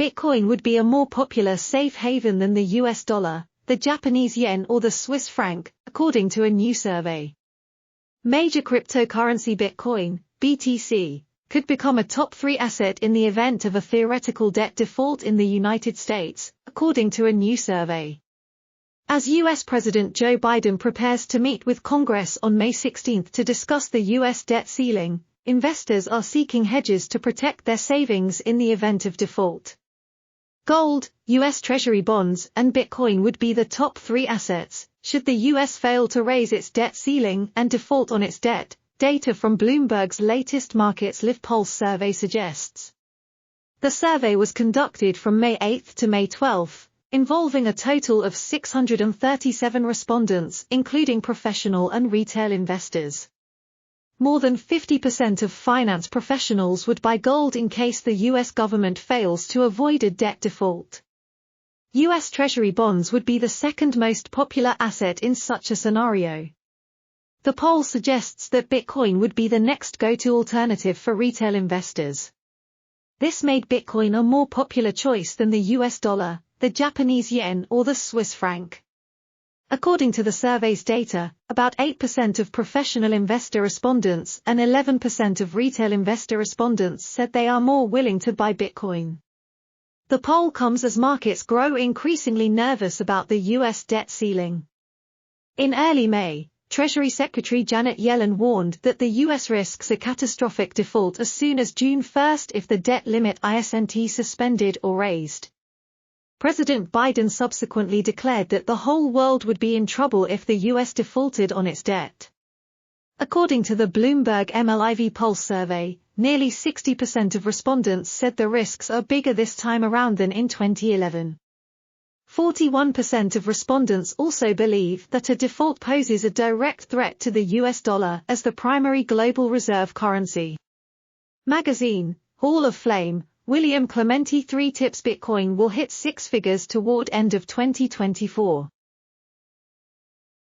Bitcoin would be a more popular safe haven than the US dollar, the Japanese yen or the Swiss franc, according to a new survey. Major cryptocurrency Bitcoin, BTC, could become a top-3 asset in the event of a theoretical debt default in the United States, according to a new survey. As U.S. President Joe Biden prepares to meet with Congress on May 16 to discuss the U.S. debt ceiling, investors are seeking hedges to protect their savings in the event of default. Gold, U.S. Treasury bonds, and Bitcoin would be the top 3 assets, should the U.S. fail to raise its debt ceiling and default on its debt, data from Bloomberg's latest Markets Live Pulse survey suggests. The survey was conducted from May 8 to May 12, involving a total of 637 respondents, including professional and retail investors. More than 50% of finance professionals would buy gold in case the U.S. government fails to avoid a debt default. U.S. Treasury bonds would be the second most popular asset in such a scenario. The poll suggests that Bitcoin would be the next go-to alternative for retail investors. This made Bitcoin a more popular choice than the US dollar, the Japanese yen or the Swiss franc. According to the survey's data, about 8% of professional investor respondents and 11% of retail investor respondents said they are more willing to buy Bitcoin. The poll comes as markets grow increasingly nervous about the US debt ceiling. In early May, Treasury Secretary Janet Yellen warned that the U.S. risks a catastrophic default as soon as June 1 if the debt limit isn't suspended or raised. President Biden subsequently declared that the whole world would be in trouble if the U.S. defaulted on its debt. According to the Bloomberg MLIV Pulse survey, nearly 60% of respondents said the risks are bigger this time around than in 2011. 41% of respondents also believe that a default poses a direct threat to the US dollar as the primary global reserve currency. Magazine, Hall of Fame, William Clementi 3 tips Bitcoin will hit 6 figures toward end of 2024.